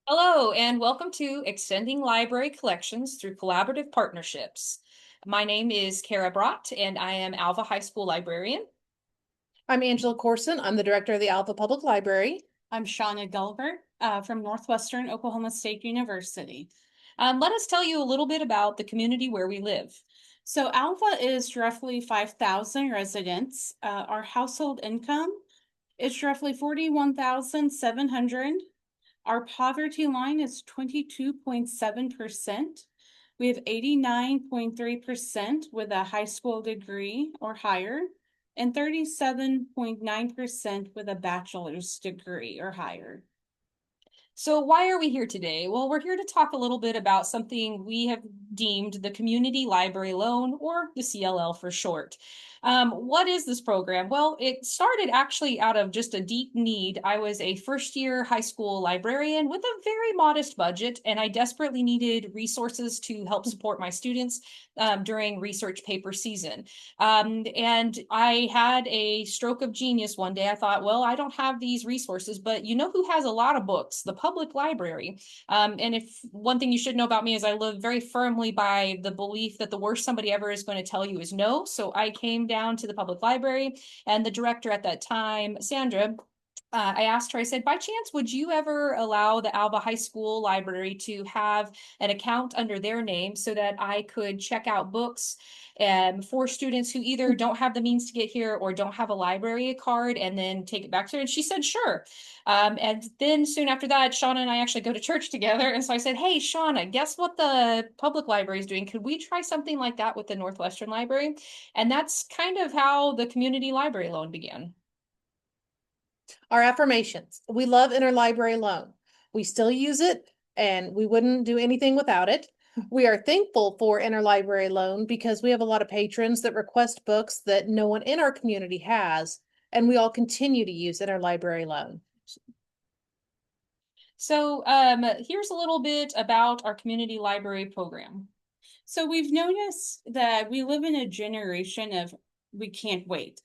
Hello, and welcome to Extending Library Collections through Collaborative Partnerships. My name is Kara Brott, and I am Alva High School librarian. I'm Angela Corson. I'm the director of the Alva Public Library. I'm Shauna Gulliver from Northwestern Oklahoma State University. Let us tell you a little bit about the community where we live. So Alva is roughly 5,000 residents. Our household income is roughly 41,700. Our poverty line is 22.7%. We have 89.3% with a high school degree or higher, and 37.9% with a bachelor's degree or higher. So, why are we here today? Well, we're here to talk a little bit about something we have deemed the Community Library Loan, or the CLL for short. What is this program? Well, it started actually out of just a deep need. I was a first year high school librarian with a very modest budget, and I desperately needed resources to help support my students during research paper season. And I had a stroke of genius one day. I thought, well, I don't have these resources, but you know who has a lot of books? The public library. And if one thing you should know about me is I live very firmly by the belief that the worst somebody ever is going to tell you is no. So I came down to the public library, and the director at that time, Sandra, I asked her, I said, by chance, would you ever allow the Alva High School library to have an account under their name so that I could check out books for students who either don't have the means to get here or don't have a library card and then take it back to her? And she said, sure. And then soon after that, Shauna and I actually go to church together. And so I said, hey, Shauna, guess what the public library is doing? Could we try something like that with the Northwestern Library? And that's kind of how the community library loan began. Our affirmations. We love interlibrary loan. We still use it and we wouldn't do anything without it. We are thankful for interlibrary loan because we have a lot of patrons that request books that no one in our community has, and we all continue to use interlibrary loan. So here's a little bit about our community library program. So we've noticed that we live in a generation of we can't wait.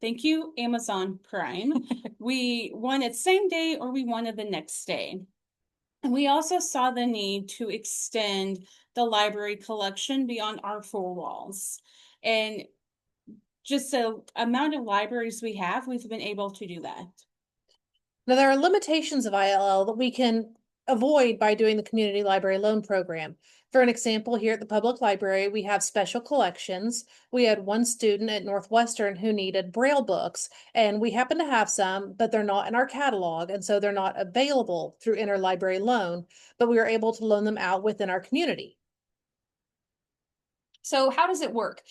Thank you, Amazon Prime. We want it same day or we want it the next day. And we also saw the need to extend the library collection beyond our four walls. And just the amount of libraries we have, we've been able to do that. Now, there are limitations of ILL that we can avoid by doing the community library loan program. For an example, here at the public library, we have special collections. We had one student at Northwestern who needed Braille books, and we happen to have some, but they're not in our catalog, and so they're not available through interlibrary loan, but we are able to loan them out within our community. So how does it work?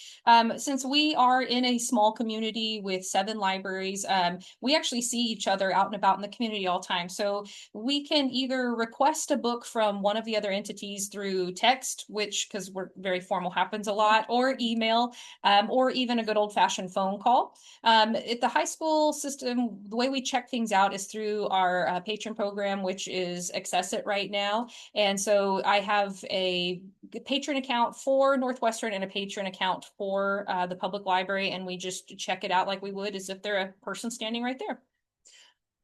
Since we are in a small community with 7 libraries, we actually see each other out and about in the community all the time. So we can either request a book from one of the other entities through text, which, because we're very formal, happens a lot, or email, or even a good old-fashioned phone call. At the high school system, the way we check things out is through our patron program, which is Access It right now. And so I have a patron account for Northwestern and a patron account for the public library, and we just check it out like we would as if they're a person standing right there.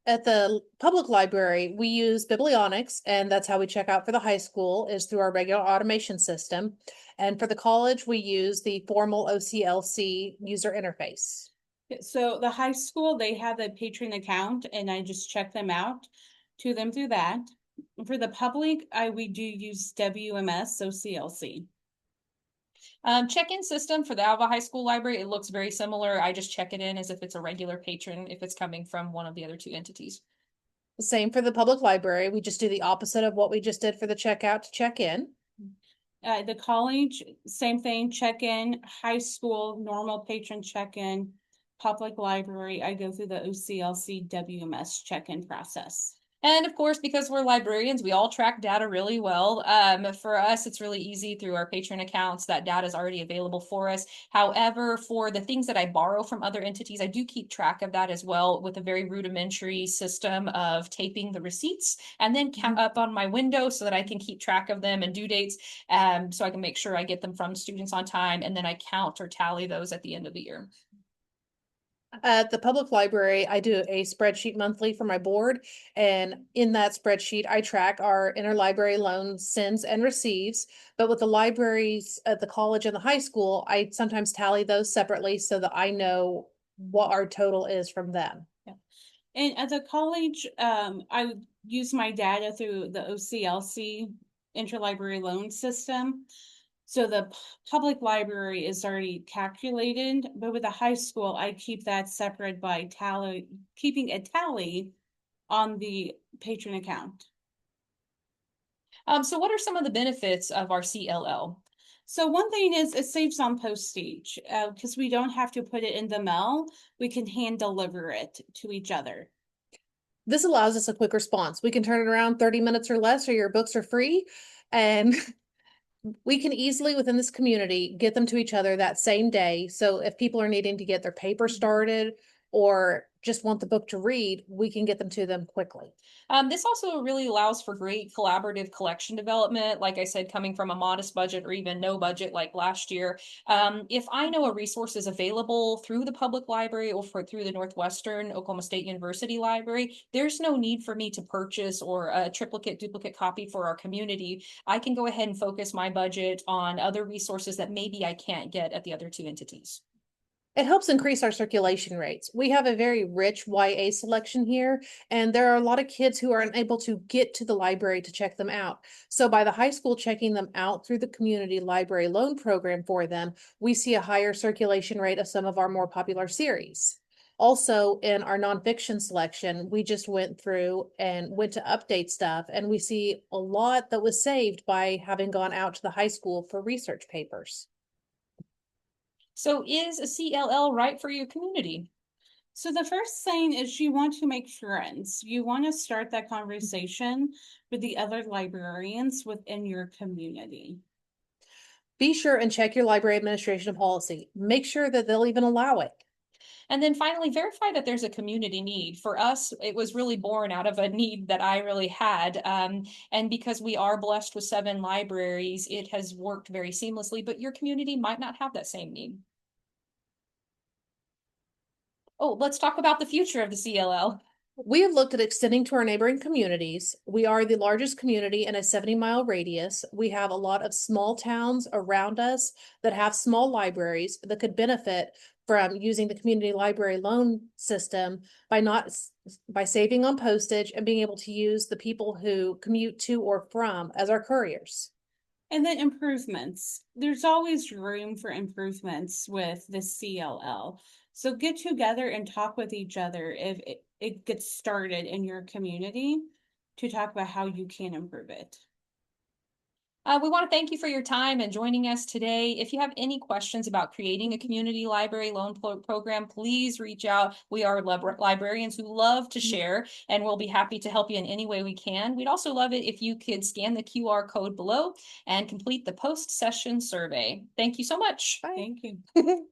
At the public library, we use Biblionics, and that's how we check out for the high school is through our regular automation system. And for the college, we use the formal OCLC user interface. So the high school, they have a patron account and I just check them out to them through that. For the public, we do use WMS, so CLC. Check-in system for the Alva High School Library, it looks very similar. I just check it in as if it's a regular patron, if it's coming from one of the other 2 entities. Same for the public library. We just do the opposite of what we just did for the checkout to check in. The college, same thing, check-in, high school, normal patron check-in, public library, I go through the OCLC WMS check-in process. And of course, because we're librarians, we all track data really well. For us, it's really easy through our patron accounts. That data is already available for us. However, for the things that I borrow from other entities, I do keep track of that as well with a very rudimentary system of taping the receipts and then count up on my window so that I can keep track of them and due dates, so I can make sure I get them from students on time, and then I count or tally those at the end of the year. At the public library, I do a spreadsheet monthly for my board, and in that spreadsheet, I track our interlibrary loan sends and receives. But with the libraries at the college and the high school, I sometimes tally those separately so that I know what our total is from them. And at the college, I would use my data through the OCLC interlibrary loan system. So the public library is already calculated, but with the high school, I keep that separate by keeping a tally on the patron account. So what are some of the benefits of our CLL? So one thing is it saves on postage because we don't have to put it in the mail. We can hand deliver it to each other. This allows us a quick response. We can turn it around 30 minutes or less, or your books are free. And we can easily, within this community, get them to each other that same day. So if people are needing to get their paper started or just want the book to read, we can get them to them quickly. This also really allows for great collaborative collection development. Like I said, coming from a modest budget or even no budget like last year. If I know a resource is available through the public library or through the Northwestern Oklahoma State University Library, there's no need for me to purchase or a duplicate copy for our community. I can go ahead and focus my budget on other resources that maybe I can't get at the other two entities. It helps increase our circulation rates. We have a very rich YA selection here, and there are a lot of kids who are unable to get to the library to check them out. So by the high school checking them out through the community library loan program for them, we see a higher circulation rate of some of our more popular series. Also, in our nonfiction selection, we just went through and went to update stuff, and we see a lot that was saved by having gone out to the high school for research papers. So is a CLL right for your community? So the first thing is you want to make friends. You want to start that conversation with the other librarians within your community. Be sure and check your library administration policy. Make sure that they'll even allow it. And then finally, verify that there's a community need. For us, it was really born out of a need that I really had. And because we are blessed with 7 libraries, it has worked very seamlessly, but your community might not have that same need. Oh, let's talk about the future of the CLL. We have looked at extending to our neighboring communities. We are the largest community in a 70-mile radius. We have a lot of small towns around us that have small libraries that could benefit from using the community library loan system by saving on postage and being able to use the people who commute to or from as our couriers. And then improvements. There's always room for improvements with the CLL. So get together and talk with each other if it gets started in your community to talk about how you can improve it. We want to thank you for your time and joining us today. If you have any questions about creating a community library loan program, please reach out. We are librarians who love to share, and we'll be happy to help you in any way we can. We'd also love it if you could scan the QR code below and complete the post-session survey. Thank you so much. Bye. Thank you.